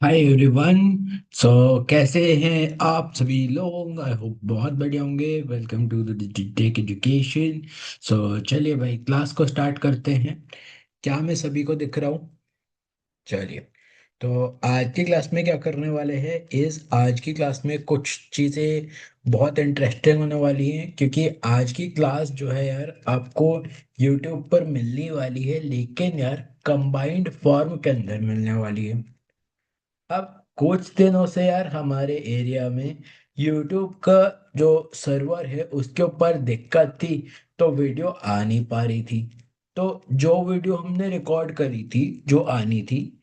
हाय everyone. So कैसे हैं आप सभी लोग? आई होप बहुत बढ़िया होंगे। Welcome to the tech education. So चलिए भाई, क्लास को स्टार्ट करते हैं। क्या मैं सभी को दिख रहा हूँ? चलिए। तो आज की क्लास में क्या करने वाले हैं इस आज की क्लास में कुछ चीज़ें बहुत इंटरेस्टिंग होने वाली हैं, क्योंकि आज की क्लास जो है यार आपको यूट्यूब पर मिलने वाली है, लेकिन यार कंबाइंड फॉर्म के अंदर मिलने वाली है। अब कुछ दिनों से यार हमारे एरिया में यूट्यूब का जो सर्वर है उसके ऊपर दिक्कत थी, तो वीडियो आ नहीं पा रही थी। तो जो वीडियो हमने रिकॉर्ड करी थी, जो आनी थी,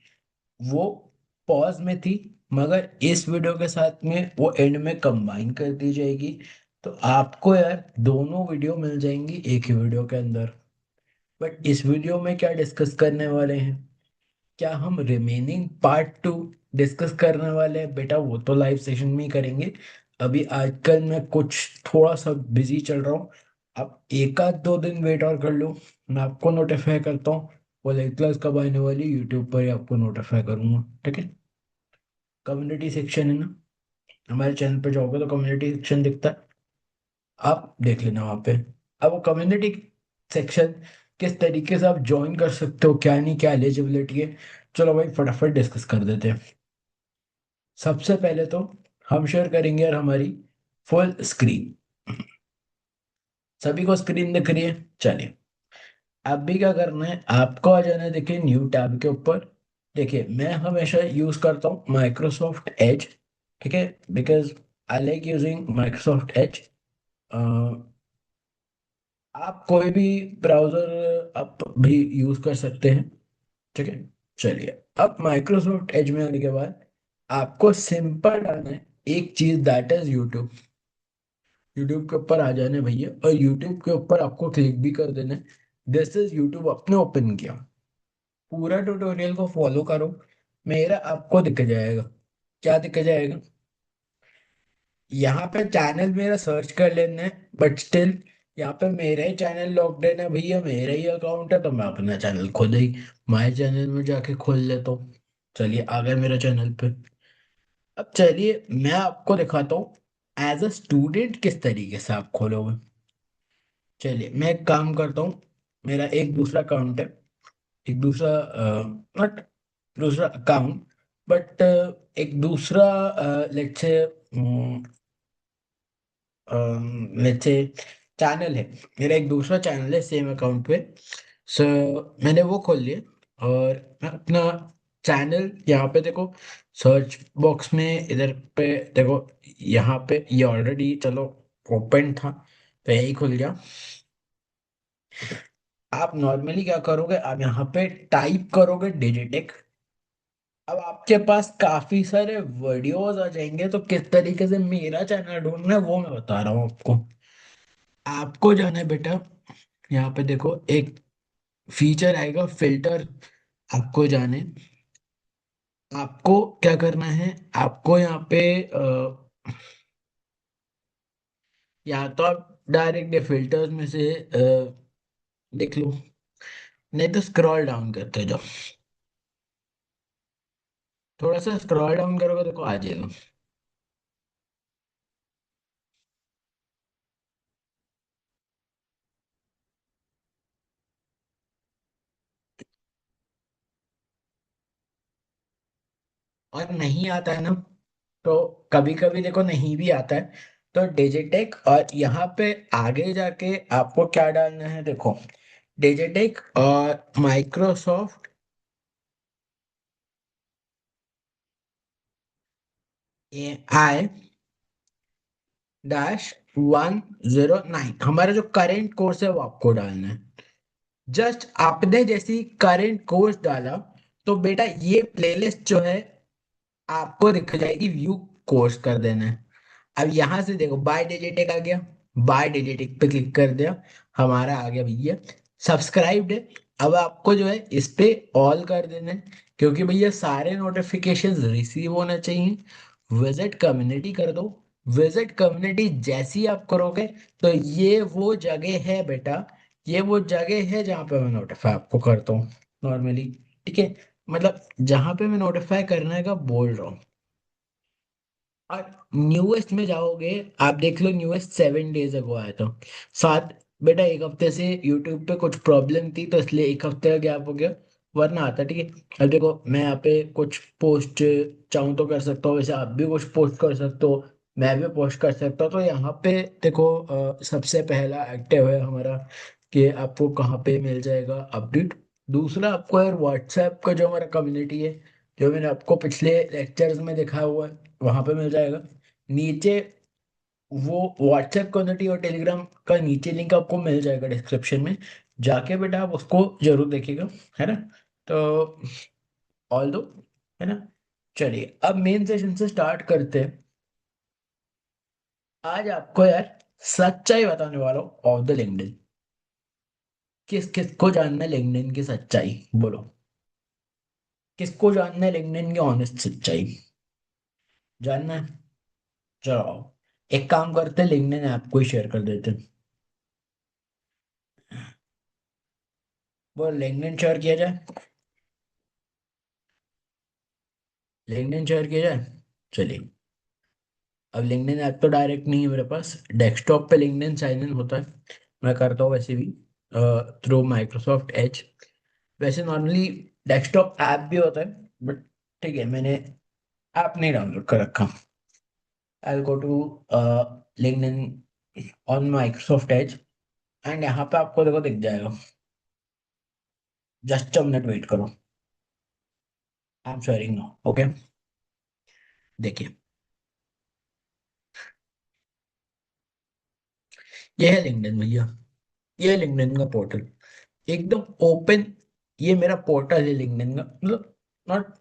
वो पॉज में थी। मगर इस वीडियो के साथ में वो एंड में कंबाइन कर दी जाएगी। तो आपको यार दोनों वीडियो मिल जाएंगी एक ही वीडियो के अंदर। बट इस वीडियो में क्या डिस्कस करने वाले हैं? क्या हम रिमेनिंग पार्ट 2 डिस्कस करने वाले हैं? बेटा वो तो लाइव सेशन में ही करेंगे। अभी आजकल मैं कुछ थोड़ा सा बिजी चल रहा हूँ। आप एक आध दो दिन वेट और कर लो, मैं आपको नोटिफाई करता हूँ। वो लाइव क्लास कब आने वाली यूट्यूब पर ही आपको नोटिफाई करूंगा, ठीक है? कम्युनिटी सेक्शन है ना, हमारे चैनल पे जाओगे तो कम्युनिटी सेक्शन दिखता है, आप देख लेना वहाँ पे। अब वो कम्युनिटी सेक्शन किस तरीके से आप ज्वाइन कर सकते हो, क्या नहीं, क्या एलिजिबिलिटी है, चलो भाई फटाफट डिस्कस कर देते हैं। सबसे पहले तो हम शेयर करेंगे यार हमारी फुल स्क्रीन। सभी को स्क्रीन दिख रही है? चलिए। अब भी क्या करना है, आपको आ जाना है, देखिए न्यू टैब के ऊपर। देखिए मैं हमेशा यूज करता हूँ माइक्रोसॉफ्ट एज, ठीक है? Because I like using Microsoft Edge. आप कोई भी ब्राउजर आप भी यूज कर सकते हैं, ठीक है? चलिए। अब माइक्रोसॉफ्ट एज में आने के बाद आपको सिंपल डालना है एक चीज, दैट इज यूट्यूब। यूट्यूब के ऊपर आ जाना है भैया, और यूट्यूब के ऊपर आपको क्लिक भी कर देना है। दिस इज यूट्यूब आपने ओपन किया। पूरा ट्यूटोरियल को फॉलो करो, मेरा आपको दिख जाएगा। क्या दिख जाएगा? यहाँ पे चैनल मेरा सर्च कर लेना है, बट स्टिल यहाँ पे मेरा ही चैनल लॉक्ड है ना भैया, मेरा ही अकाउंट है, तो मैं अपना चैनल खुद ही माय चैनल में जाके खोल लेता हूँ। चलिए आ गए मेरे चैनल पे। अब चलिए मैं आपको दिखाता हूँ एज अ स्टूडेंट किस तरीके से आप खोलोगे। चलिए मैं एक काम करता हूँ, मेरा एक दूसरा अकाउंट है, एक दूसरा नॉट दूसरा अकाउंट, बट एक दूसरा let's say let's say channel है। मेरा एक दूसरा चैनल है सेम अकाउंट पे। सो मैंने वो खोल लिया, और मैं अपना चैनल यहाँ पे देखो, सर्च बॉक्स में इधर पे देखो, यहाँ पे ये ऑलरेडी चलो ओपन था, तो यही खुल गया। आप नॉर्मली क्या करोगे, आप यहाँ पे टाइप करोगे डिजिटेक। अब आपके पास काफी सारे वीडियोस आ जाएंगे, तो किस तरीके से मेरा चैनल ढूंढना है वो मैं बता रहा हूँ आपको। आपको जाना है बेटा, यहाँ पे देखो एक फीचर आएगा फिल्टर, आपको जाने। आपको क्या करना है, आपको यहाँ पे या तो आप डायरेक्ट फिल्टर्स में से देख लो, नहीं तो स्क्रॉल डाउन करते जाओ। थोड़ा सा स्क्रॉल डाउन करोगे देखो आ जाएगा। और नहीं आता है ना, तो कभी कभी देखो नहीं भी आता है, तो डिजिटेक और यहाँ पे आगे जाके आपको क्या डालना है देखो, डिजिटेक और माइक्रोसॉफ्ट AI -109, हमारा जो करंट कोर्स है वो आपको डालना है। जस्ट आपने जैसी करंट कोर्स डाला, तो बेटा ये प्लेलिस्ट जो है आपको दिख जाएगी, व्यू कोर्स कर देना है। अब यहां से देखो बाय डिजिटेक आ गया, बाय डिजिटेक पे क्लिक कर दिया, हमारा आ गया भैया सब्सक्राइब्ड है। अब आपको जो है इस पे ऑल कर देना है, क्योंकि भैया सारे नोटिफिकेशंस रिसीव होना चाहिए। विजिट कम्युनिटी कर दो। विजिट कम्युनिटी जैसी आप करोगे, तो ये वो जगह है बेटा, ये वो जगह है जहाँ पे मैं नोटिफाई आपको करता हूँ नॉर्मली, ठीक है? मतलब जहां पे मैं नोटिफाई करने का बोल रहा हूँ, और न्यूएस्ट में जाओगे, आप देख लो न्यूएस्ट 7 डेज अगो आया था। सात, बेटा एक हफ्ते से यूट्यूब पे कुछ प्रॉब्लम थी तो इसलिए एक हफ्ते का गैप हो गया, वरना आता ठीक है। अब देखो मैं यहाँ पे कुछ पोस्ट चाहूँ तो कर सकता हूँ, वैसे आप भी कुछ पोस्ट कर सकते हो, मैं भी पोस्ट कर सकता हूँ। तो यहाँ पे देखो सबसे पहला एक्टिव है हमारा कि आपको कहाँ पे मिल जाएगा अपडेट। दूसरा आपको यार व्हाट्सएप का जो हमारा कम्युनिटी है, जो मैंने आपको पिछले लेक्चर्स में दिखाया हुआ है, वहां पे मिल जाएगा नीचे। वो व्हाट्सएप कम्युनिटी और टेलीग्राम का नीचे लिंक आपको मिल जाएगा डिस्क्रिप्शन में, जाके बेटा आप उसको जरूर देखिएगा, है ना। तो ऑल दो, है ना। चलिए अब मेन सेशन से स्टार्ट करते हैं। आज आपको यार सच्चाई बताने वाला हूँ ऑफ द लिंक्डइन। किस किस को जानना है लिंक्डइन की सच्चाई, बोलो। किसको जानना है लिंक्डइन की ऑनेस्ट सच्चाई, जानना है? चलो आओ, एक काम करते हैं, लिंक्डइन ऐप को ही शेयर कर देते हैं। वो लिंक्डइन शेयर किया जाए, लिंक्डइन शेयर किया जाए। चलिए, अब लिंक्डइन ऐप तो डायरेक्ट नहीं है मेरे पास, डेस्कटॉप पे लिंक्डइन साइन इन होता है, मैं करता हूँ वैसे भी थ्रू माइक्रोसॉफ्ट एज। वैसे नॉर्मली डेस्कटॉप ऐप भी होता है, बट ठीक है, मैंने ऐप नहीं डाउनलोड कर रखा। I go to LinkedIn on Microsoft Edge, and यहाँ पे आपको देखो दिख जाएगा। जस्ट अ मिनट वेट करो, I am sharing now, okay. देखिए, ये है लिंक्डइन भैया, ये है लिंक्डइन का पोर्टल, एकदम ओपन। ये मेरा पोर्टल है लिंक्डइन का, मतलब नॉट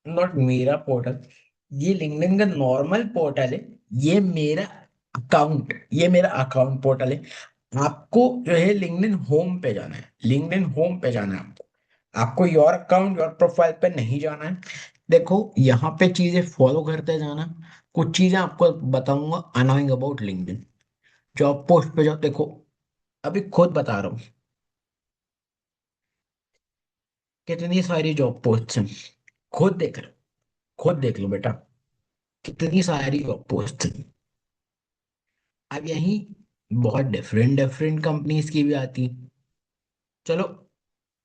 नॉट मेरा पोर्टल, ये लिंक्डइन का नॉर्मल पोर्टल है। ये मेरा अकाउंट, ये मेरा अकाउंट पोर्टल है। आपको जो है लिंक्डइन होम पे जाना है, लिंक्डइन होम पे जाना है आपको। आपको योर अकाउंट योर प्रोफाइल पे नहीं जाना है। देखो यहाँ पे चीजें फॉलो करते जाना। कुछ चीजें आपको बताऊंगा annoying about LinkedIn. Job post पे जाओ, देखो अभी खुद बता रहा हूँ कितनी सारी जॉब पोस्ट हैं। खुद देख लो, खुद देख लो बेटा, कितनी सारी जॉब पोस्ट हैं। अब यही बहुत डिफरेंट डिफरेंट कंपनीज की भी आती हैं। चलो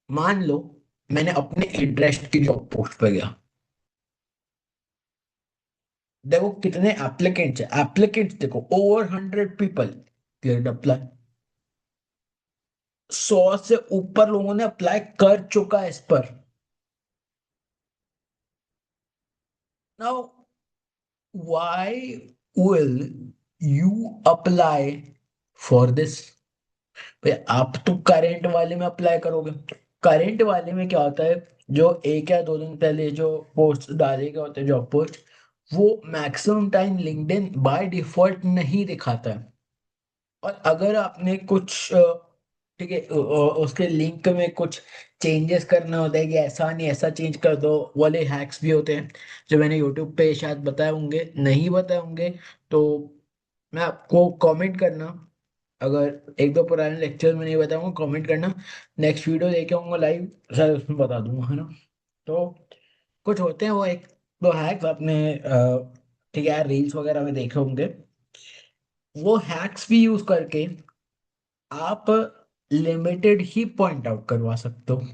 मान लो मैंने अपने इंटरेस्ट की जॉब पोस्ट पे गया, देखो कितने एप्लीकेंट्स है, एप्लीकेंट्स देखो ओवर 100 पीपल क्लियर अप्लाई। 100 से ऊपर लोगों ने अप्लाई कर चुका है इस पर। Now why will you apply for this? भाई आप तो करेंट वाले में अप्लाई करोगे। करेंट वाले में क्या होता है, जो एक या दो दिन पहले जो पोस्ट डाले गए होते हैं जॉब पोस्ट, वो maximum time LinkedIn by default नहीं दिखाता है। और अगर आपने कुछ ठीक है उसके लिंक में कुछ चेंजेस करना होता है कि ऐसा नहीं ऐसा चेंज कर दो, वाले हैक्स भी होते हैं जो मैंने यूट्यूब पे शायद बताए होंगे, नहीं बताए होंगे तो मैं आपको कमेंट करना। अगर एक दो पुराने लेक्चर में नहीं बताऊंगा, कमेंट करना, नेक्स्ट वीडियो लेके आऊंगा लाइव, शायद उसमें बता दूंगा, है ना। तो कुछ होते हैं वो एक दो हैक्स आपने ठीक है यार रील्स वगैरह में देखे होंगे, वो हैक्स भी यूज करके आप लिमिटेड ही पॉइंट आउट करवा सकते हो।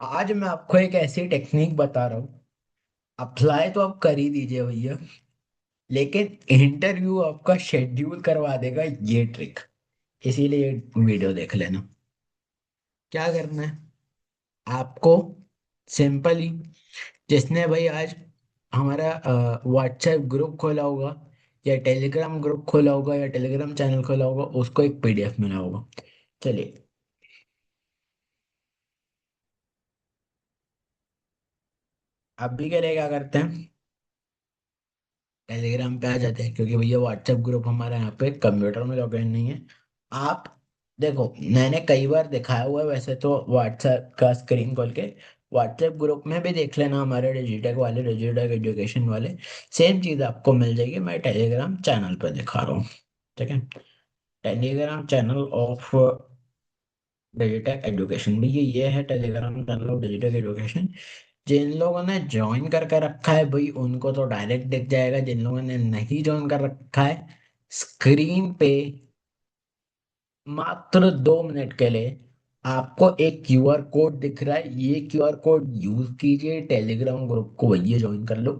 आज मैं आपको एक ऐसी टेक्निक बता रहा हूँ, अप्लाई तो आप कर ही दीजिए भैया, लेकिन इंटरव्यू आपका शेड्यूल करवा देगा ये ट्रिक। इसीलिए वीडियो देख लेना। क्या करना है आपको, सिंपली, जिसने भाई आज हमारा व्हाट्सएप ग्रुप खोला होगा या टेलीग्राम ग्रुप खोला होगा या टेलीग्राम चैनल खोला होगा, उसको एक पीडीएफ मिला होगा। चलिए, अब भी के लिए क्या करते हैं, टेलीग्राम पे आ जाते हैं, क्योंकि भैया व्हाट्सएप ग्रुप हमारे यहाँ पे कंप्यूटर में लॉगिन नहीं है। आप देखो, मैंने कई बार दिखाया हुआ है वैसे तो व्हाट्सएप का स्क्रीन खोल के, व्हाट्सएप ग्रुप में भी देख लेना, हमारे डिजिटेक वाले, डिजिटेक एजुकेशन वाले, सेम चीज़ आपको मिल जाएगी। मैं टेलीग्राम चैनल पे दिखा रहा हूँ, ठीक है। Telegram channel of digital education भी ये है Telegram channel of digital education. जिन लोगों ने ज्वाइन करके रखा है भाई उनको तो डायरेक्ट दिख जाएगा, जिन लोगों ने नहीं ज्वाइन कर रखा है स्क्रीन पे मात्र 2 मिनट के लिए आपको एक क्यूआर कोड दिख रहा है, ये क्यूआर कोड यूज कीजिए, टेलीग्राम ग्रुप को भैया ज्वाइन कर लो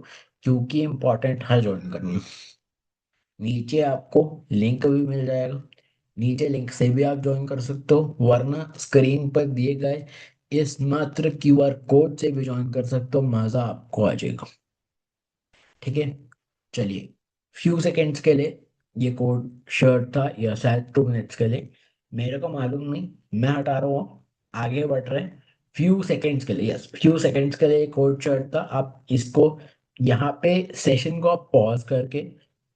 क्योंकि इंपॉर्टेंट है ज्वाइन करना। नीचे आपको लिंक भी मिल जाएगा, नीचे लिंक से भी आप ज्वाइन कर सकते हो, वरना स्क्रीन पर दिए गए इस मात्र क्यूआर कोड से भी ज्वाइन कर सकते हो, मजा आपको आ जाएगा। ठीक है, चलिए। फ्यू सेकेंड्स के लिए ये कोड शर्ट था या शायद 2 मिनट्स के लिए, मेरे को मालूम नहीं, मैं हटा रहा हूँ, आगे बढ़ रहे हैं। फ्यू सेकेंड्स के लिए, यस फ्यू सेकेंड्स के लिए कोड शर्ट था। आप इसको यहाँ पे सेशन को आप पॉज करके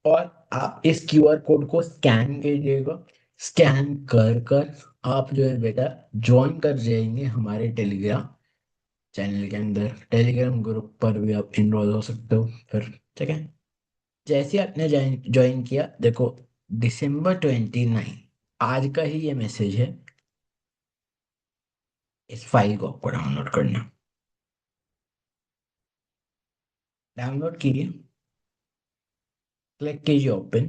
और आप इस क्यूआर कोड को स्कैन कीजिएगा। स्कैन कर कर आप जो है बेटा ज्वाइन कर जाएंगे हमारे टेलीग्राम चैनल के अंदर, टेलीग्राम ग्रुप पर भी आप इनरोल हो सकते हो फिर। ठीक है, जैसे आपने ज्वाइन ज्वाइन किया देखो, December 29 आज का ही ये मैसेज है, इस फाइल को आपको डाउनलोड करना। डाउनलोड कीजिए, क्लिक कीजिए ओपन,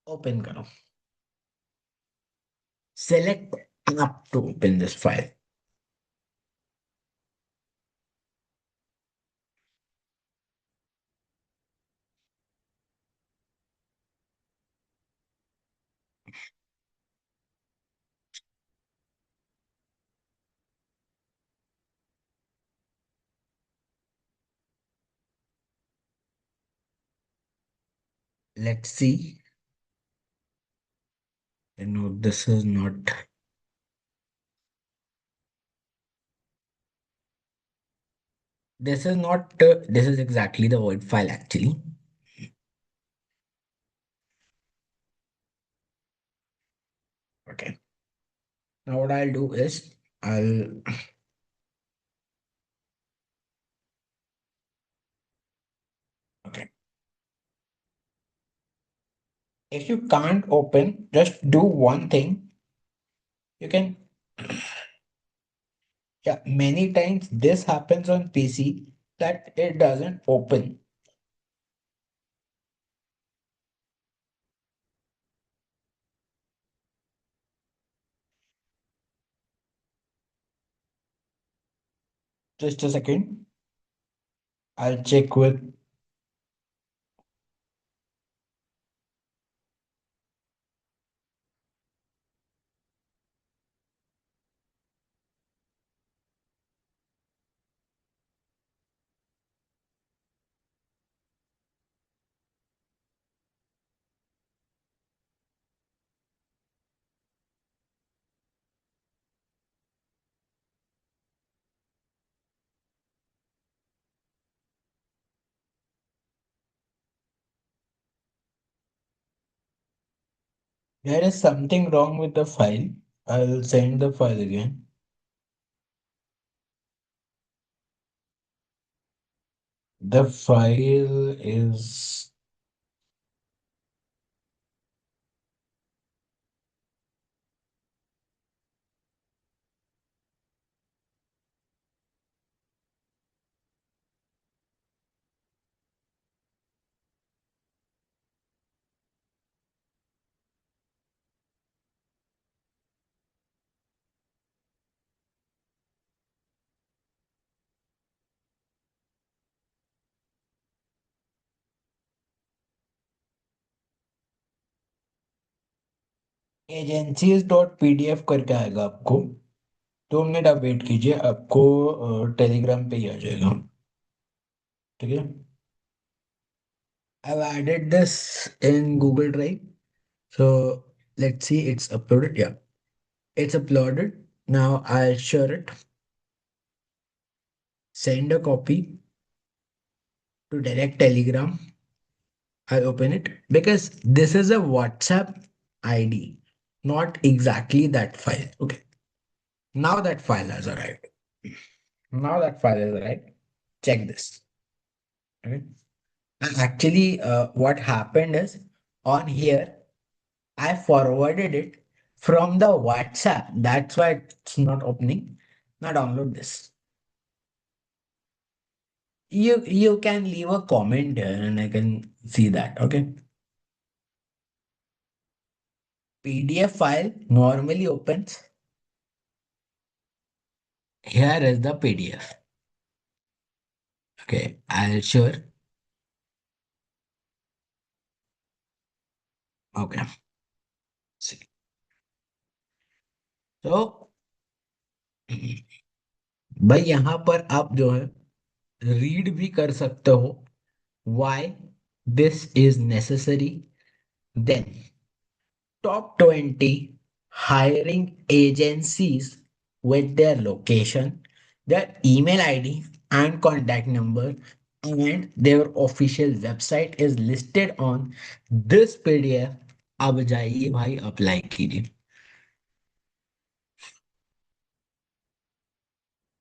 ओपन करो, select app to open this file. Let's see, no this is not, this is not this is exactly the word file actually. Okay, now what I'll do is I'll, okay, if you can't open, just do one thing. You can, yeah, many times this happens on PC that it doesn't open. Just a second, I'll check with, there is something wrong with the file. I'll send the file again. The file is, agencies dot pdf करके आएगा आपको। 2 minute आप wait कीजिए, आपको Telegram पे ही आ जाएगा। ठीक है, I've added this in Google Drive. So let's see, it's uploaded. Yeah, it's uploaded. Now I'll share it. Send a copy to direct Telegram. I'll open it because this is a WhatsApp ID, not exactly that file. Okay. Now that file has arrived. Now that file has arrived. Check this. Okay. And actually, what happened is on here, I forwarded it from the WhatsApp. That's why it's not opening. Now download this. You can leave a comment here and I can see that. Okay. PDF file normally opens. Here is the PDF. Okay, I'll sure. Okay. See. तो भाई यहाँ पर आप जो है read भी कर सकते हो why this is necessary. Then top 20 hiring agencies with their location, their email ID and contact number, and their official website is listed on this PDF. अब जाइए भाई अप्लाई कीजिए।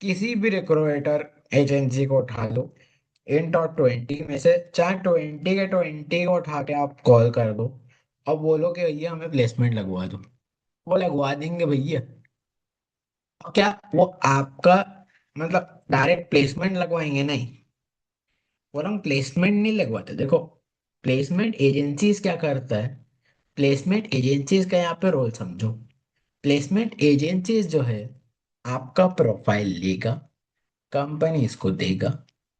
किसी भी रिक्रूटर एजेंसी को उठा लो, इन टॉप 20 में से चाहे 20 के 20 को उठा के आप कॉल कर दो। अब बोलो कि भैया हमें प्लेसमेंट लगवा दो, वो लगवा देंगे भैया। और क्या वो आपका मतलब डायरेक्ट प्लेसमेंट लगवाएंगे? नहीं, वो हम प्लेसमेंट नहीं लगवाते। देखो, प्लेसमेंट एजेंसीज क्या करता है, प्लेसमेंट एजेंसीज का यहाँ पे रोल समझो। प्लेसमेंट एजेंसीज जो है आपका प्रोफाइल लेगा, कंपनी इसको देगा,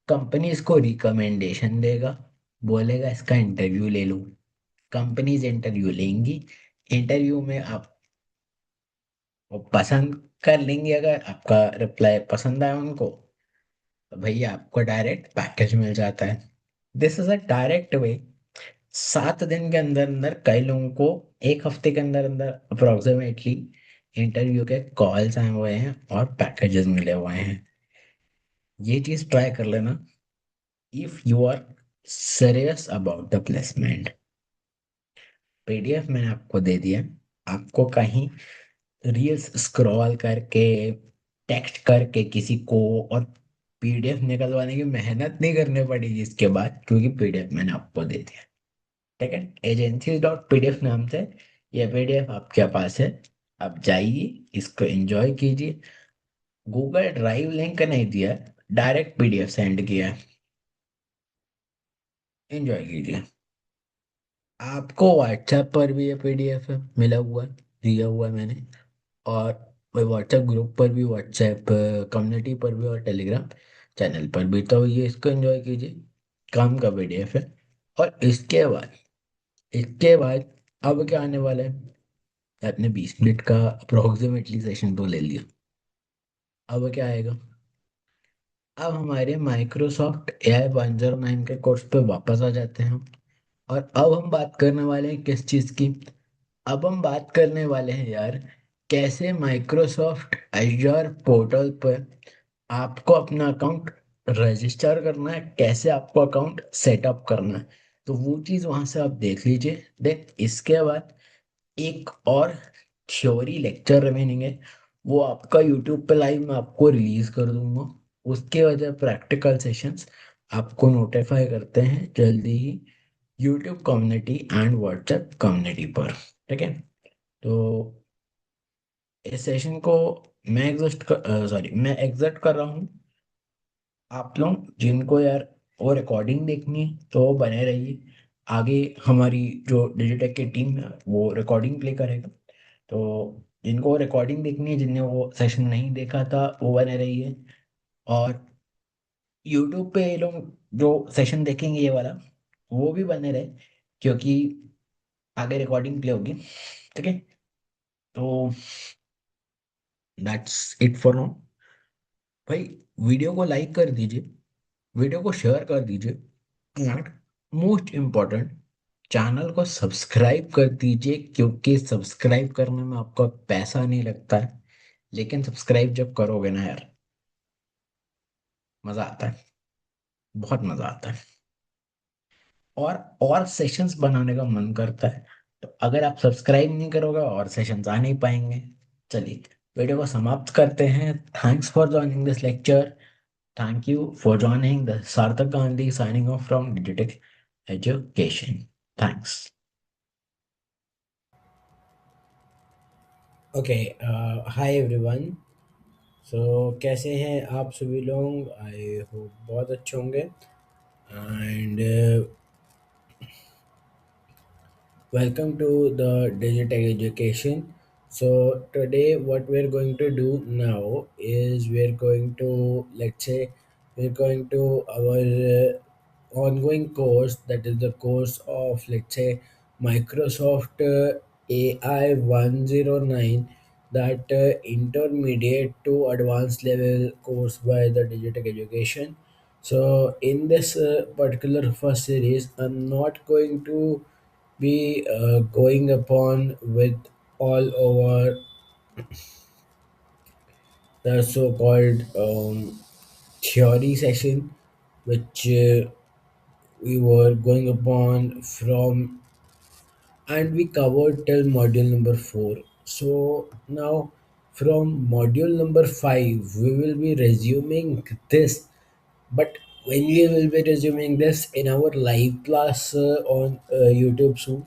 कंपनी इसको रिकमेंडेशन देगा, बोलेगा इसका इंटरव्यू ले लो। कंपनीज इंटरव्यू लेंगी, इंटरव्यू में आप वो पसंद कर लेंगे। अगर आपका रिप्लाई पसंद आया उनको तो भैया आपको डायरेक्ट पैकेज मिल जाता है। This is a direct way. 7 दिन के अंदर अंदर कई लोगों को, एक हफ्ते के अंदर अंदर अप्रोक्सीमेटली इंटरव्यू के कॉल्स आए हुए हैं और पैकेजेस मिले हुए हैं। ये चीज ट्राई कर लेना if you are serious about the placement. PDF मैंने आपको दे दिया। आपको कहीं रील्स स्क्रॉल करके, टेक्स्ट करके किसी को और पीडीएफ निकलवाने की मेहनत नहीं करनी पड़ेगी इसके बाद, क्योंकि पीडीएफ मैंने आपको दे दिया। ठीक है, एजेंसी डॉट पीडीएफ नाम से ये पीडीएफ आपके पास है। आप जाइए, इसको एंजॉय कीजिए। गूगल ड्राइव लिंक नहीं दिया, डायरेक्ट पीडीएफ सेंड किया है। एंजॉय कीजिए। आपको व्हाट्सएप पर भी ये पीडीएफ है, मिला हुआ है, दिया हुआ है मैंने। और व्हाट्सएप ग्रुप पर भी, व्हाट्सएप कम्युनिटी पर भी, और टेलीग्राम चैनल पर भी। तो ये इसको एंजॉय कीजिए, काम का पीडीएफ है। और इसके बाद अब क्या आने वाला है? आपने 20 मिनट का अप्रोक्सीमेटली सेशन तो ले लिया। अब क्या आएगा? अब हमारे माइक्रोसॉफ्ट AI 109 के कोर्स पे वापस आ जाते हैं हम। और अब हम बात करने वाले हैं किस चीज़ की? अब हम बात करने वाले हैं यार, कैसे माइक्रोसॉफ्ट एज़्योर पोर्टल पर आपको अपना अकाउंट रजिस्टर करना है, कैसे आपको अकाउंट सेटअप करना है। तो वो चीज़ वहां से आप देख लीजिए। देन इसके बाद एक और थ्योरी लेक्चर रिमेनिंग है, वो आपका यूट्यूब पे लाइव मैं आपको रिलीज कर दूंगा। उसके वजह प्रैक्टिकल सेशंस आपको नोटिफाई करते हैं जल्दी ही YouTube community and WhatsApp community पर। ठीक है, तो इस सेशन को मैं एग्जिट कर रहा हूँ। आप लोग जिनको यार वो रिकॉर्डिंग देखनी है तो वो बने रहिए। आगे हमारी जो डिजिटेक की टीम है वो रिकॉर्डिंग प्ले करेगा। तो जिनको रिकॉर्डिंग देखनी है, जिनने वो सेशन नहीं देखा था, वो बने रहिए। और यूट्यूब पे ये लोग जो सेशन देखेंगे ये वाला, वो भी बने रहे, क्योंकि आगे रिकॉर्डिंग प्ले होगी। ठीक है, तो दैट्स इट फॉर नाउ। भाई वीडियो को लाइक कर दीजिए, वीडियो को शेयर कर दीजिए, एंड मोस्ट इम्पोर्टेंट चैनल को सब्सक्राइब कर दीजिए, क्योंकि सब्सक्राइब करने में आपका पैसा नहीं लगता है। लेकिन सब्सक्राइब जब करोगे ना यार, मजा आता है, बहुत मजा आता है। और सेशंस बनाने का मन करता है। तो अगर आप सब्सक्राइब नहीं करोगे और सेशंस आ नहीं पाएंगे। चलिए, वीडियो को समाप्त करते हैं। Thanks for joining this lecture. Thank you for joining the Sarthak Gandhi signing off from digital education. Thanks. Okay. Hi everyone. So कैसे हैं आप सभी लोग? आई होप बहुत अच्छे होंगे। And welcome to the Digital Education. So today what we're going to do now is we're going to, let's say, we're going to our ongoing course, that is the course of, let's say, Microsoft AI 109, that intermediate to advanced level course by the Digital Education. So in this particular first series, I'm not going to be going upon with all over the so-called theory session, which we were going upon from, and we covered till module number 4. So now from module number 5 we will be resuming this, but when we will be resuming this in our live class on YouTube soon.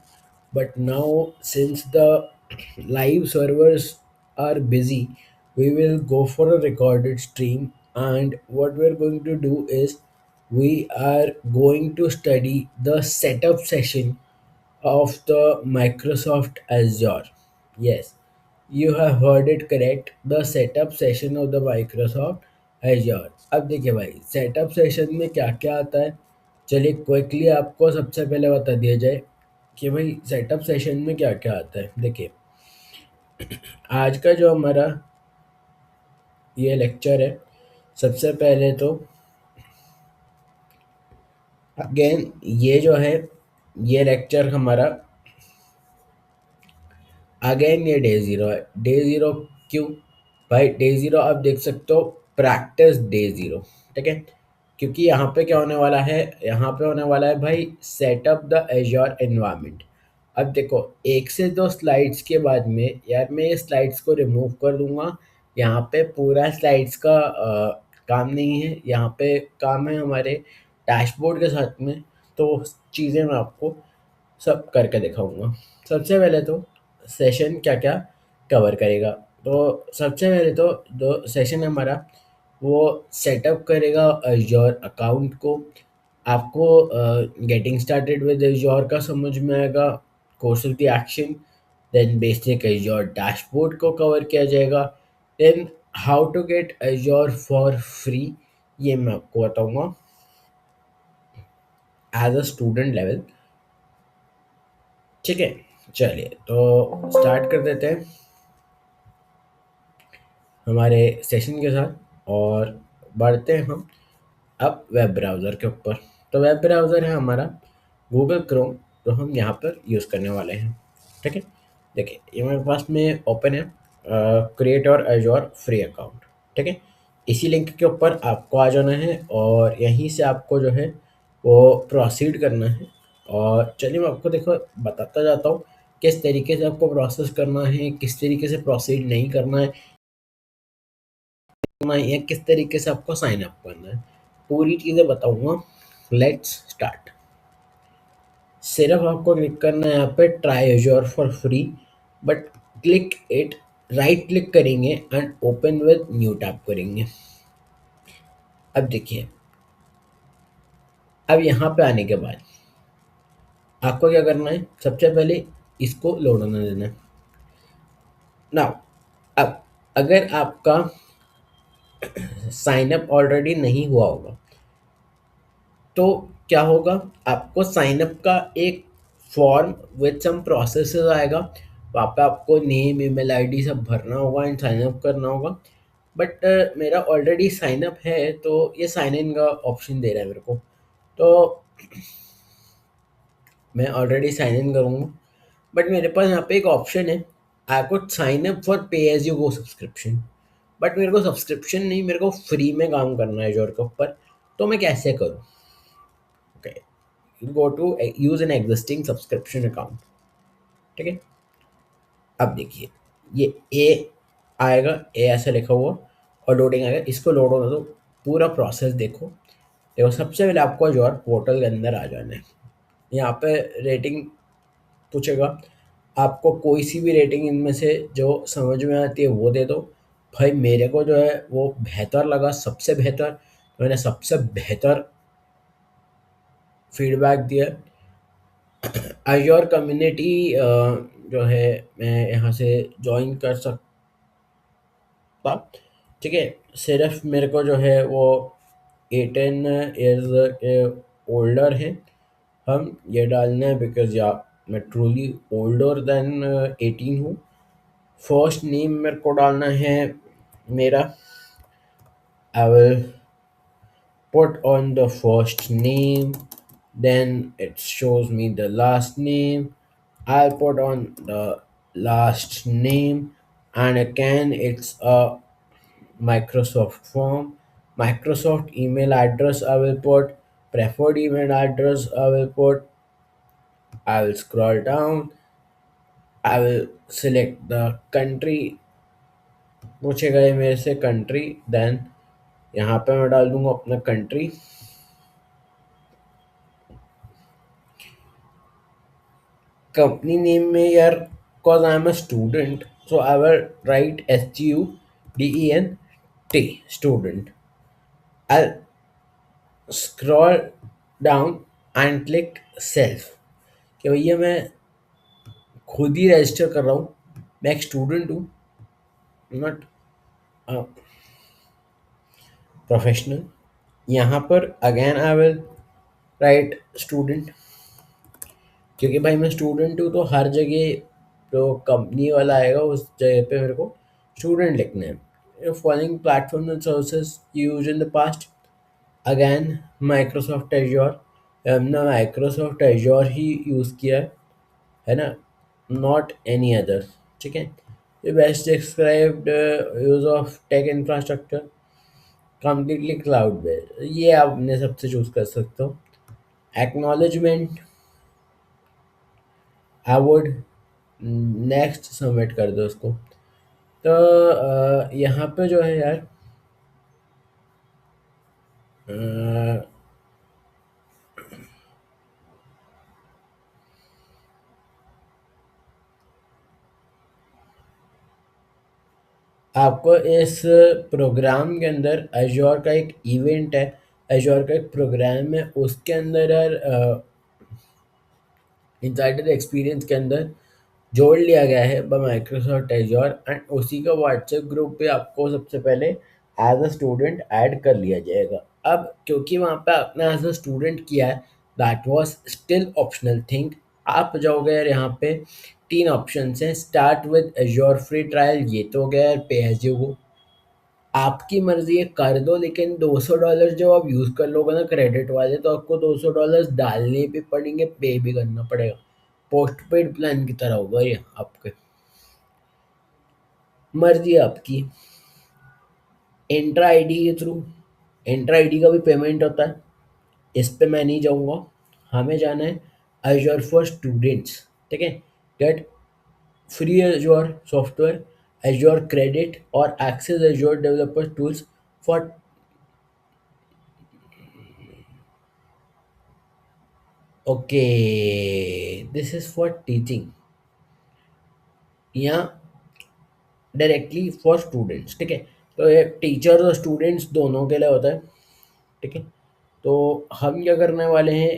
But now since the live servers are busy, we will go for a recorded stream, and what we're going to do is we are going to study the setup session of the Microsoft Azure. Yes, you have heard it correct. The setup session of the Microsoft Azure. अब देखिए भाई, setup session में क्या क्या आता है। चलिए quickly आपको सबसे पहले बता दिया जाए कि भाई सेटअप सेशन में क्या क्या आता है। देखिए, आज का जो हमारा ये लेक्चर है, सबसे पहले तो अगेन ये जो है, ये लेक्चर हमारा अगेन ये डे ज़ीरो है। डे ज़ीरो क्यों भाई? डे ज़ीरो आप देख सकते हो, प्रैक्टिस डे ज़ीरो। ठीक है, क्योंकि यहाँ पे क्या होने वाला है, यहाँ पे होने वाला है भाई सेटअप द एज्योर एनवायरनमेंट। अब देखो, एक से दो स्लाइड्स के बाद में यार मैं ये स्लाइड्स को रिमूव कर दूंगा। यहाँ पे पूरा स्लाइड्स का काम नहीं है, यहाँ पे काम है हमारे डैशबोर्ड के साथ में। तो चीज़ें मैं आपको सब करके दिखाऊंगा। सबसे पहले तो सेशन क्या क्या कवर करेगा। तो सबसे पहले तो जो सेशन है हमारा, वो सेटअप करेगा अज्योर अकाउंट को। आपको गेटिंग स्टार्टेड विद अज्योर का समझ में आएगा, course of the action. Then basic Azure dashboard को कवर किया जाएगा। Then how to get Azure for free, ये मैं आपको बताऊंगा एज अ स्टूडेंट लेवल। ठीक है, चलिए तो स्टार्ट कर देते हैं हमारे सेशन के साथ और बढ़ते हैं हम अब वेब ब्राउज़र के ऊपर। तो वेब ब्राउज़र है हमारा गूगल क्रोम, तो हम यहाँ पर यूज़ करने वाले हैं। ठीक है, देखिए ये मेरे पास में ओपन है, क्रिएट और एज्योर फ्री अकाउंट। ठीक है, इसी लिंक के ऊपर आपको आ जाना है और यहीं से आपको जो है वो प्रोसीड करना है। और चलिए मैं आपको देखो बताता जाता हूँ किस तरीके से आपको प्रोसेस करना है, किस तरीके से प्रोसीड नहीं करना है, या किस तरीके से आपको साइन अप करना है, पूरी चीज़ें बताऊंगा। Let's start. सिर्फ आपको क्लिक करना है यहाँ पे try Azure for free, but click it, right click करेंगे and open with new tab करेंगे। अब देखिए, अब यहाँ पे आने के बाद आपको क्या करना है, सबसे पहले इसको लोड होने देना है। नाउ अब अगर आपका साइन अप ऑलरेडी नहीं हुआ होगा तो क्या होगा, आपको साइन अप का एक फॉर्म विद सम प्रोसेसेस आएगा। वहाँ पे आपको नेम, ईमेल आईडी सब भरना होगा एंड साइन अप करना होगा। बट मेरा ऑलरेडी साइन अप है, तो ये साइन इन का ऑप्शन दे रहा है मेरे को, तो मैं ऑलरेडी साइन इन करूँगा। बट मेरे पास यहाँ पे एक ऑप्शन है, I could sign up for pay as you go subscription. But मेरे को सब्सक्रिप्शन नहीं, मेरे को फ्री में काम करना है जोर के ऊपर। तो मैं कैसे करूँ? Okay, go to use an existing subscription account. ठीक है, अब देखिए ये ए आएगा, ए ऐसे लिखा हुआ और लोडिंग आएगा, इसको लोड होने दो। पूरा प्रोसेस देखो। देखो सबसे पहले आपको अजोर पोर्टल के अंदर आ जाना है। यहाँ पे रेटिंग पूछेगा, आपको कोई सी भी रेटिंग इनमें से जो समझ में आती है वो दे दो। भाई मेरे को जो है वो बेहतर लगा, सबसे बेहतर, तो मैंने सबसे बेहतर फीडबैक दिया। एज़्योर कम्युनिटी जो है मैं यहाँ से जॉइन कर सकता, ठीक है। सिर्फ मेरे को जो है वो 18 ईयर्स के ओल्डर है, हम ये डालना है बिकॉज या मैं ट्रूली ओल्डर देन 18 हूँ। फर्स्ट नेम मेरे को डालना है मेरा, I will put on the first name, then it shows me the last name. I'll put on the last name, and again it's a Microsoft form. Microsoft email address I will put, preferred email address I will put. I will scroll down. I will select the country, पूछेगा ये मेरे से country, then यहाँ पे मैं डाल दूंगा अपना कंट्री। Company name में यार, cause I'm a student, so I will write STUDENT, student. I'll scroll down and click self, कि भैया मैं खुद ही रजिस्टर कर रहा हूँ, मैं एक स्टूडेंट हूँ, नॉट प्रोफेशनल। यहाँ पर again I will write student, क्योंकि भाई मैं स्टूडेंट हूँ तो हर जगह जो कंपनी वाला आएगा उस जगह पे मेरे को स्टूडेंट लिखना है। Following platform and services use in the past, again Microsoft Azure, हमने माइक्रोसॉफ्ट एज्योर ही यूज़ किया है ना, नॉट एनी अदर, ठीक है। The best described use of tech infrastructure, completely cloud based, ये आप अपने सबसे चूज कर सकते हो। Acknowledgement I would, next submit कर दो उसको। तो यहाँ पे जो है यार, अ, आपको इस प्रोग्राम के अंदर एज़्योर का एक इवेंट है, एज़्योर का एक प्रोग्राम है, उसके अंदर यार इनसाइडर एक्सपीरियंस के अंदर जोड़ लिया गया है बाय माइक्रोसॉफ्ट एज्योर, एंड उसी का व्हाट्सएप ग्रुप पे आपको सबसे पहले एज अ स्टूडेंट ऐड कर लिया जाएगा। अब क्योंकि वहाँ पे आपने एज अ स्टूडेंट किया है, that was still optional thing. आप जाओगे यार, यहाँ पे तीन ऑप्शन हैं, start with azure free trial, ये तो हो गया यार, पे एज यू गो, आपकी मर्जी है कर दो, लेकिन $200 जब आप यूज़ कर लोगे ना क्रेडिट वाले, तो आपको $200 डालने भी पड़ेंगे, पे भी करना पड़ेगा। पोस्ट पेड प्लान की तरह होगा ये आपके, मर्जी है आपकी। इंट्रा आईडी के थ्रू, इंट्रा आईडी का भी पेमेंट होता है, इस पे मैं नहीं जाऊँगा, हमें जाना है एज्योर फॉर स्टूडेंट्स, ठीक है। Get free Azure software, Azure credit और access Azure developer tools for, okay, this is for teaching, या डायरेक्टली फॉर स्टूडेंट्स, ठीक है। तो ये टीचर और स्टूडेंट्स दोनों के लिए होता है, ठीक है। तो हम क्या करने वाले हैं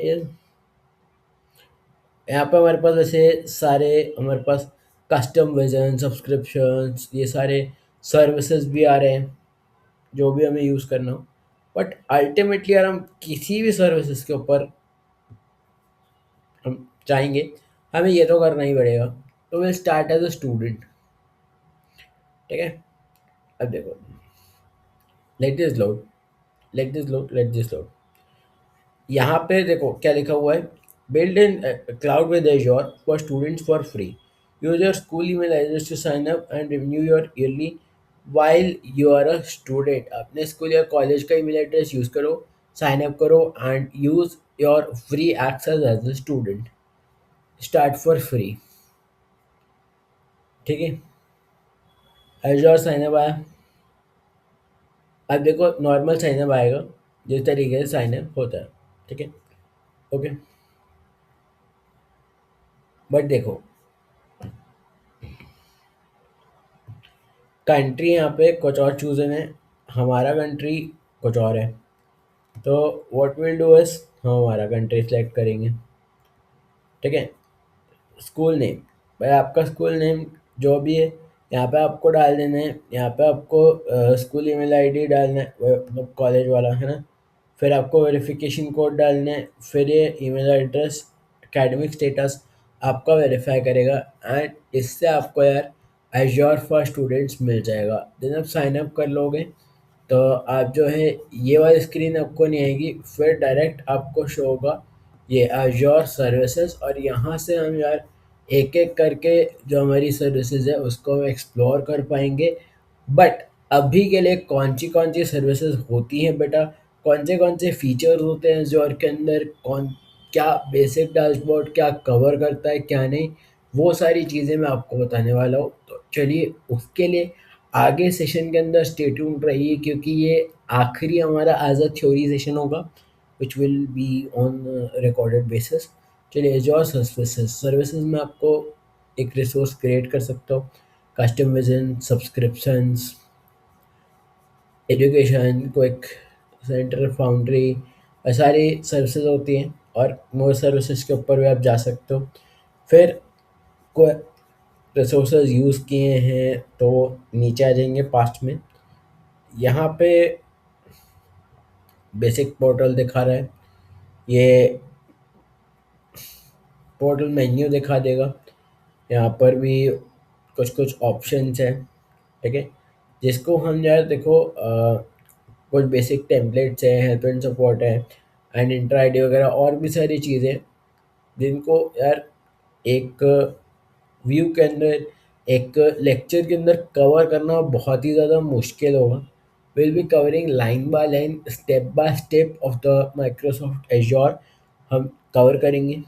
यहाँ पे हमारे पास ऐसे सारे, हमारे पास कस्टम वर्जन, सब्सक्रिप्शंस, ये सारे सर्विसेज भी आ रहे हैं जो भी हमें यूज़ करना हो। बट अल्टीमेटली यार हम किसी भी सर्विसेज के ऊपर हम चाहेंगे, हमें ये तो करना ही पड़ेगा। तो will start as a student, ठीक है। अब देखो, let this load, let this load, यहाँ पे देखो क्या लिखा हुआ है, build in cloud with Azure for students for free, use your school email address to sign up and renew your yearly while you are a student, अपने school या college का ईमेल एड्रेस यूज करो, sign up करो and use your free access as a student, start for free, ठीक है। Assure sign up आया, अब देखो नॉर्मल साइन अप आएगा जिस तरीके से साइन अप होता है, ठीक है, ओके। बट देखो कंट्री यहाँ पे कुछ और चूज़न है, हमारा कंट्री कुछ और है। तो व्हाट विल डू इज हम हमारा कंट्री सेलेक्ट करेंगे। ठीक है। स्कूल नेम, भाई आपका स्कूल नेम जो भी है यहाँ पे आपको डाल देना है। यहाँ पे आपको स्कूल ईमेल आईडी डालना है, मतलब कॉलेज वाला है ना। फिर आपको वेरिफिकेशन कोड डालना है, फिर ये ईमेल एड्रेस, एकेडमिक स्टेटस आपका वेरीफाई करेगा। एंड इससे आपको यार एश्योर फॉर स्टूडेंट्स मिल जाएगा। देन आप साइन अप कर लोगे तो आप जो है ये वाली स्क्रीन आपको नहीं आएगी, फिर डायरेक्ट आपको शो होगा ये एश्योर सर्विसेज। और यहाँ से हम यार एक एक करके जो हमारी सर्विसेज है उसको हम एक्सप्लोर कर पाएंगे। बट अभी के लिए कौन सी सर्विसेज होती हैं बेटा, कौन से फीचर्स होते हैं जो के अंदर, कौन क्या बेसिक डैशबोर्ड क्या कवर करता है क्या नहीं, वो सारी चीज़ें मैं आपको बताने वाला हूँ। तो चलिए उसके लिए आगे सेशन के अंदर स्टे ट्यून्ड रहिए, क्योंकि ये आखिरी हमारा एज अ थ्योरी सेशन होगा which will be on recorded basis. चलिए एजोर सर्विसेज, सर्विसेज में आपको एक रिसोर्स क्रिएट कर सकता हूँ, custom vision, subscriptions, education, quick centre, foundry, सारी सर्विसेज होती हैं। और मोर सर्विसेज के ऊपर भी आप जा सकते हो। फिर कोई रिसोर्सेज यूज़ किए हैं तो नीचे आ जाएंगे पास्ट में। यहाँ पे बेसिक पोर्टल दिखा रहा है, ये पोर्टल मेन्यू दिखा देगा। यहाँ पर भी कुछ कुछ ऑप्शंस हैं। ठीक है, जिसको हम यार देखो कुछ बेसिक टेम्पलेट्स हैं, हेल्प एंड सपोर्ट है, एंड इंटर आईडी वगैरह और भी सारी चीज़ें जिनको यार एक व्यू के अंदर, एक लेक्चर के अंदर कवर करना बहुत ही ज़्यादा मुश्किल होगा। Will be covering line by line, step by step of the Microsoft azure हम कवर करेंगे।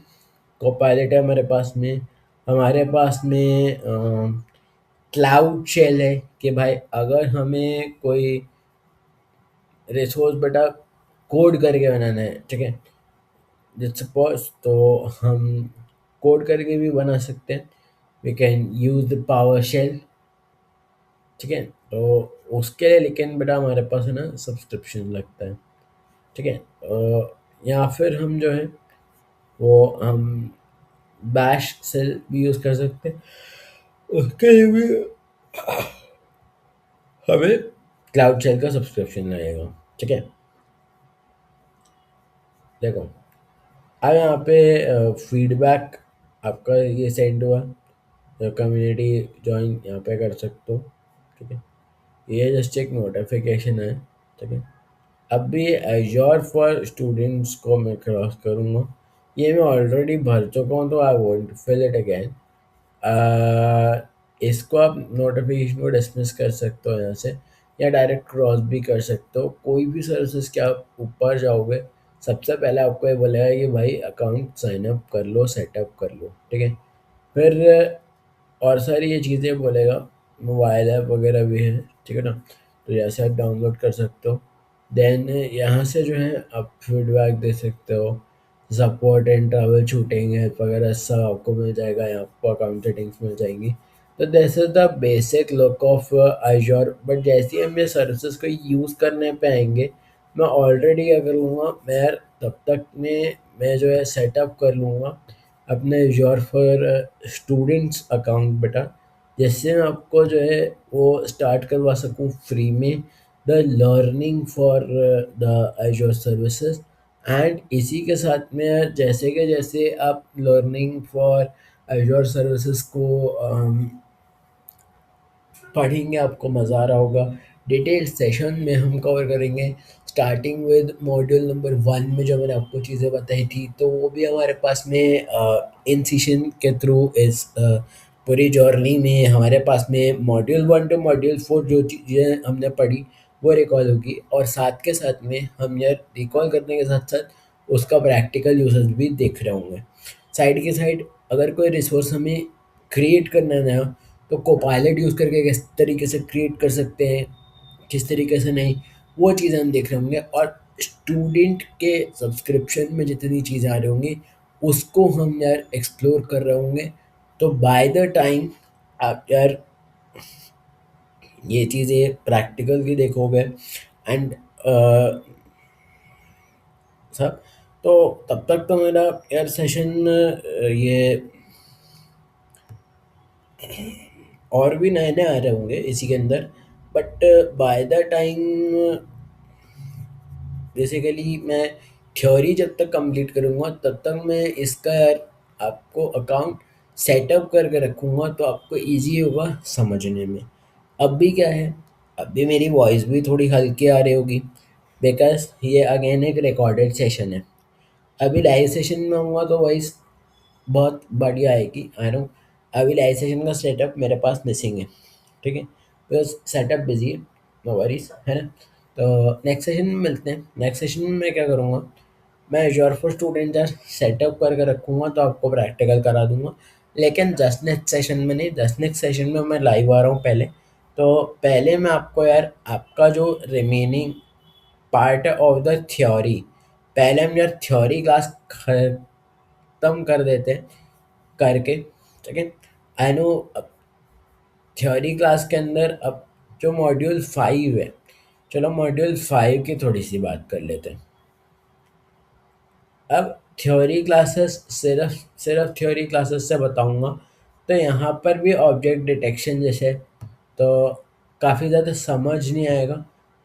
कोपायलट है हमारे पास में, हमारे पास में क्लाउड शेल है कि भाई अगर हमें कोई रिसोर्स बेटा कोड करके बनाना है, ठीक है, जैसे सपोज तो हम कोड करके भी बना सकते हैं। We can use the PowerShell. ठीक है, तो उसके लिए लेकिन बेटा हमारे पास है ना सब्सक्रिप्शन लगता है। ठीक है, या फिर हम जो है वो हम बैश सेल भी यूज़ कर सकते हैं, उसके लिए भी हमें क्लाउड शेल का सब्सक्रिप्शन लगेगा। ठीक है, देखो अब यहाँ पे फीडबैक आपका ये सेंड हुआ, कम्युनिटी ज्वाइन यहाँ पे कर सकते हो। ठीक है, ये जस्ट एक नोटिफिकेशन है। ठीक है, अब भी एश्योर फॉर स्टूडेंट्स को मैं क्रॉस करूँगा, ये मैं ऑलरेडी भर चुका हूँ तो I won't fill it again. इसको आप नोटिफिकेशन को डिसमिस कर सकते हो यहाँ से, या डायरेक्ट क्रॉस भी कर सकते हो। कोई भी सर्विसेज के आप ऊपर जाओगे सबसे पहले आपको ये बोलेगा कि भाई अकाउंट साइन अप कर लो, सेटअप कर लो। ठीक है, फिर और सारी ये चीज़ें बोलेगा, मोबाइल ऐप वगैरह भी है। ठीक है ना, तो जैसे आप डाउनलोड कर सकते हो। देन यहाँ से जो है आप फीडबैक दे सकते हो, support and travel shooting help वगैरह सब आपको मिल जाएगा, यहाँ आपको अकाउंट सेटिंग्स मिल जाएंगी। तो this is the basic look of assure. But जैसे ही हम ये सर्विसेज को यूज़ करने पे आएंगे, मैं ऑलरेडी क्या करूँगा, मैं तब तक में मैं जो है सेटअप कर लूँगा अपने एश्योर फॉर स्टूडेंट्स अकाउंट बेटा, जिससे मैं आपको जो है वो स्टार्ट करवा सकूँ फ्री में the learning for the assure services. And इसी के साथ में जैसे आप लर्निंग फॉर एश्योर सर्विसेज को पढ़ेंगे आपको मज़ा आ रहा होगा। डिटेल सेशन में हम कवर करेंगे, स्टार्टिंग विद मॉड्यूल नंबर 1 में जो मैंने आपको चीज़ें बताई थी, तो वो भी हमारे पास में इन सेशन के थ्रू इस पूरी जर्नी में हमारे पास में मॉड्यूल 1 टू मॉड्यूल 4 जो चीज़ें हमने पढ़ी वो रिकॉल होगी। और साथ के साथ में हम यह रिकॉल करने के साथ साथ उसका प्रैक्टिकल यूसेज भी देख रहे होंगे। साइड के साइड अगर कोई रिसोर्स हमें क्रिएट करना है नया, तो कोपायलट यूज़ करके किस तरीके से क्रिएट कर सकते हैं, किस तरीके से नहीं, वो चीज़ें हम देख रहे होंगे। और स्टूडेंट के सब्सक्रिप्शन में जितनी चीज़ें आ रही होंगी उसको हम यार एक्सप्लोर कर रहे होंगे। तो बाय द टाइम आप यार ये चीज़ें प्रैक्टिकल भी देखोगे एंड सब। तो तब तक तो मेरा यार सेशन ये और भी नए नए आ रहे होंगे इसी के अंदर, but by the time basically मैं थ्योरी जब तक कंप्लीट करूँगा तब तक मैं इसका यार आपको अकाउंट सेटअप करके रखूँगा, तो आपको इजी होगा समझने में। अब भी क्या है, अब भी मेरी वॉइस भी थोड़ी हल्की आ रही होगी, बिकॉज ये अगेन एक रिकॉर्डेड सेशन है। अभी लाइव सेशन में आऊँगा तो वॉइस बहुत बढ़िया आएगी, आई नो। अभी लाइव सेशन का सेटअप मेरे पास मिसिंग है, ठीक है, बिकॉज सेटअप बिजी है, नो वरीज, है ना। तो नेक्स्ट सेशन में मिलते हैं। नेक्स्ट सेशन में मैं क्या करूँगा, मैं श्योर फॉर स्टूडेंट यार सेटअप करके रखूँगा, तो आपको प्रैक्टिकल करा दूंगा। लेकिन जस्ट नेक्स्ट सेशन में नहीं, जस्ट नेक्स्ट सेशन में मैं लाइव आ रहा हूँ पहले। तो पहले मैं आपको यार आपका जो remaining part of the theory, पहले हम यार थ्योरी क्लास खत्म कर देते हैं करके, ठीक है। आई नो थ्योरी क्लास के अंदर अब जो मॉड्यूल 5 है, चलो मॉड्यूल 5 की थोड़ी सी बात कर लेते हैं। अब थ्योरी क्लासेस सिर्फ सिर्फ थ्योरी क्लासेस से बताऊंगा, तो यहाँ पर भी ऑब्जेक्ट डिटेक्शन जैसे तो काफ़ी ज़्यादा समझ नहीं आएगा।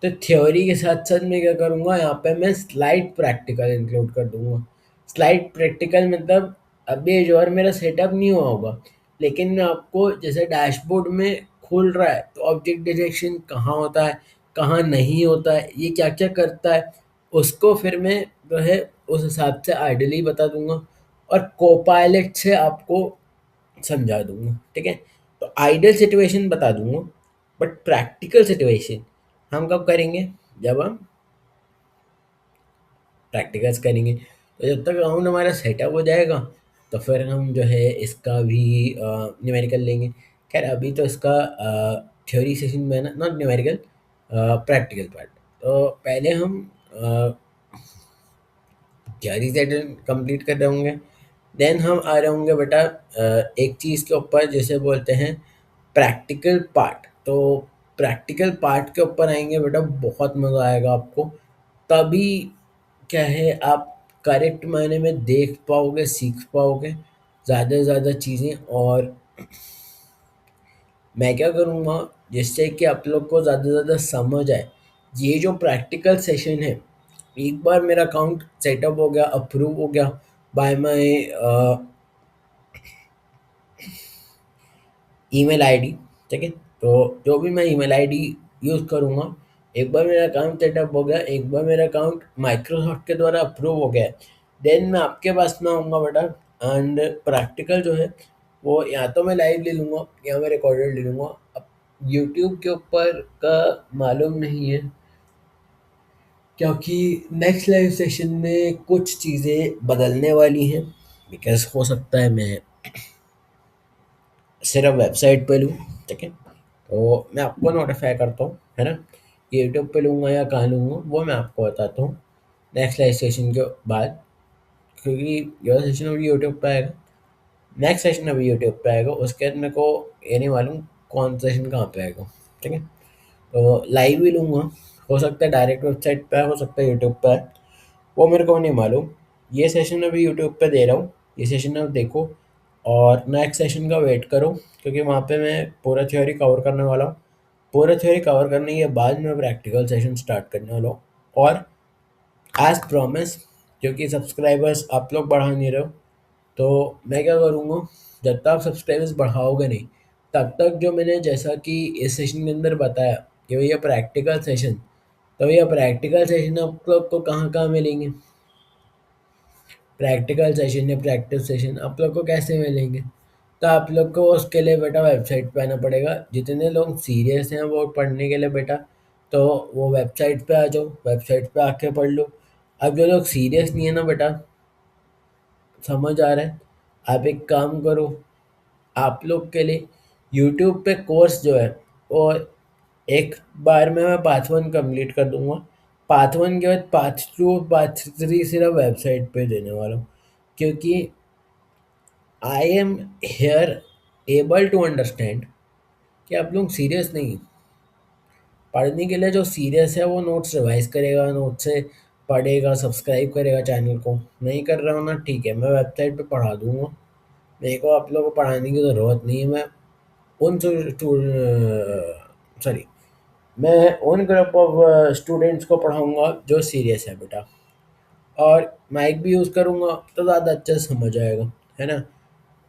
तो थ्योरी के साथ साथ मैं क्या करूँगा, यहाँ पे मैं स्लाइड प्रैक्टिकल इंक्लूड कर दूंगा। स्लाइड प्रैक्टिकल मतलब अभी जो और मेरा सेटअप नहीं हुआ होगा, लेकिन मैं आपको जैसे डैशबोर्ड में खुल रहा है तो ऑब्जेक्ट डिटेक्शन कहाँ होता है, कहाँ नहीं होता है, ये क्या क्या करता है, उसको फिर मैं जो है उस हिसाब से आइडियली बता दूंगा और कोपायलट से आपको समझा दूंगा, ठीक है। तो आइडियल सिचुएशन बता दूंगा, बट प्रैक्टिकल सिचुएशन हम कब करेंगे, जब हम प्रैक्टिकल्स करेंगे। तो जब तक राउंड हमारा सेटअप हो जाएगा तो फिर हम जो है इसका भी न्यूमेरिकल लेंगे। खैर अभी तो इसका थ्योरी सेशन में है ना, नॉट न्यूमेरिकल, प्रैक्टिकल पार्ट। तो पहले हम थ्योरी सेशन कंप्लीट कर रहे होंगे, देन हम आ रहे होंगे बेटा एक चीज़ के ऊपर जिसे बोलते हैं प्रैक्टिकल पार्ट। तो प्रैक्टिकल पार्ट के ऊपर आएंगे बेटा, बहुत मज़ा आएगा आपको। तभी क्या है आप करेक्ट मायने में देख पाओगे, सीख पाओगे ज़्यादा से ज़्यादा चीज़ें। और मैं क्या करूँगा जिससे कि आप लोग को ज़्यादा से ज़्यादा समझ आए, ये जो प्रैक्टिकल सेशन है, एक बार मेरा अकाउंट सेटअप हो गया, अप्रूव हो गया बाय माय ईमेल आईडी, ठीक है। तो जो भी मैं ईमेल आईडी यूज़ करूँगा, एक बार मेरा अकाउंट सेटअप हो गया, एक बार मेरा अकाउंट माइक्रोसॉफ्ट के द्वारा अप्रूव हो गया, देन मैं आपके पास में आऊँगा बेटा। एंड प्रैक्टिकल जो है वो या तो मैं लाइव ले लूँगा या मैं रिकॉर्डेड ले लूँगा। अब यूट्यूब के ऊपर का मालूम नहीं है, क्योंकि नेक्स्ट लाइव सेशन में कुछ चीज़ें बदलने वाली हैं, बिकॉज हो सकता है मैं सिर्फ वेबसाइट पे लूँ, ठीक है। तो मैं आपको नोटिफाई करता हूँ, है ना। यूट्यूब पे लूँगा या कहाँ लूँगा वो मैं आपको बताता हूँ नेक्स्ट लाइव सेशन के बाद, क्योंकि यह सेशन अभी यूट्यूब पे आएगा, नेक्स्ट सेशन अभी यूट्यूब पे आएगा, उसके बाद मेरे को ये नहीं मालूम कौन सा सेशन कहाँ पे आएगा, ठीक है। तो लाइव ही लूँगा, हो सकता है डायरेक्ट वेबसाइट पे आए, हो सकता है यूट्यूब पे आए, वो मेरे को नहीं मालूम। ये सेशन अभी यूट्यूब पे दे रहा हूँ, ये सेशन अब देखो और नेक्स्ट सेशन का वेट करो, क्योंकि वहाँ पे मैं पूरा थ्योरी कवर करने वाला हूँ। पूरा थ्योरी कवर करने के बाद मैं प्रैक्टिकल सेशन स्टार्ट करने वाला हूँ। और एज प्रॉमिस, क्योंकि सब्सक्राइबर्स आप लोग बढ़ा नहीं रहे हो, तो मैं क्या करूँगा, जब तक आप सब्सक्राइबर्स बढ़ाओगे नहीं तब तक जो मैंने जैसा कि इस सेशन के अंदर बताया कि भैया प्रैक्टिकल सेशन, तो भैया प्रैक्टिकल सेशन आप लोग को कहाँ कहाँ मिलेंगे, प्रैक्टिकल सेशन या प्रैक्टिस सेशन आप लोग को कैसे मिलेंगे। तो आप लोग को उसके लिए बेटा वेबसाइट पे आना पड़ेगा। जितने लोग सीरियस हैं वो पढ़ने के लिए बेटा, तो वो वेबसाइट पे आ जाओ, वेबसाइट पे आके पढ़ लो। अब जो लोग सीरियस नहीं है ना बेटा, समझ आ रहा है, आप एक काम करो, आप लोग के लिए यूट्यूब पे कोर्स जो है वो एक बार में मैं पाथ 1 कंप्लीट कर दूंगा। पाथ 1 के बाद पाथ 2 पाथ 3 सिर्फ वेबसाइट पे देने वाला हूँ, क्योंकि I am here able to understand कि आप लोग सीरियस नहीं हैं। पढ़ने के लिए जो सीरियस है वो नोट्स रिवाइज करेगा, नोट से पढ़ेगा, सब्सक्राइब करेगा चैनल को। नहीं कर रहा हूँ ना, ठीक है, मैं वेबसाइट पे पढ़ा दूंगा। मेरे को आप लोगों को पढ़ाने की ज़रूरत नहीं है। मैं उन सॉरी मैं उन ग्रुप ऑफ स्टूडेंट्स को पढ़ाऊंगा जो सीरियस है बेटा। और माइक भी यूज़ करूंगा तो ज़्यादा अच्छे से समझ आएगा, है ना।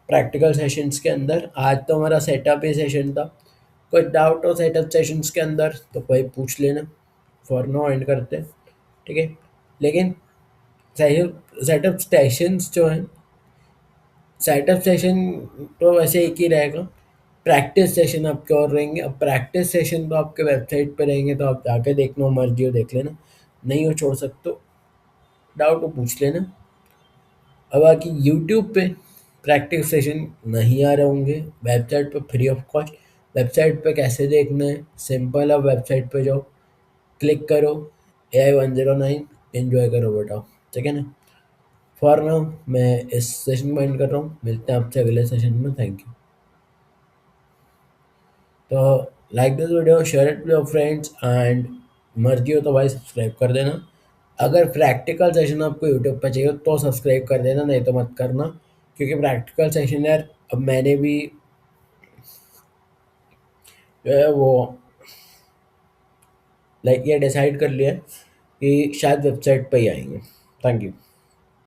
प्रैक्टिकल सेशंस के अंदर आज तो हमारा सेटअप ही सेशन था। कुछ डाउट हो सेटअप सेशंस के अंदर तो कोई पूछ लेना। फॉर नो एंड करते हैं, ठीक है। लेकिन सेटअप सेशंस जो हैं, सेटअप सेशन तो वैसे एक ही रहेगा। प्रैक्टिस सेशन आपके और रहेंगे। अब प्रैक्टिस सेशन तो आपके वेबसाइट पे रहेंगे, तो आप जाके देखना, मर्जी हो देख लेना, नहीं हो छोड़ सकते हो, डाउट हो पूछ लेना। अब बाकी यूट्यूब पे प्रैक्टिस सेशन नहीं आ रहे होंगे, वेबसाइट पे फ्री ऑफ कॉस्ट। वेबसाइट पे कैसे देखना है, सिंपल। अब वेबसाइट पे जाओ, क्लिक करो, AI109, एंजॉय करो बेटा, ठीक है ना। फॉर नाउ मैं इस सेशन में एंड कर रहा हूँ, मिलते हैं आपसे अगले सेशन में। Thank you. तो like this video, share it with your friends and मर्जी हो तो भाई सब्सक्राइब कर देना। अगर प्रैक्टिकल सेशन आपको यूट्यूब पे चाहिए तो सब्सक्राइब कर देना, नहीं तो मत करना। क्योंकि प्रैक्टिकल सेशन यार, अब मैंने भी जो है वो लाइक ये डिसाइड कर लिया है कि शायद वेबसाइट पे ही आएंगे। Thank you.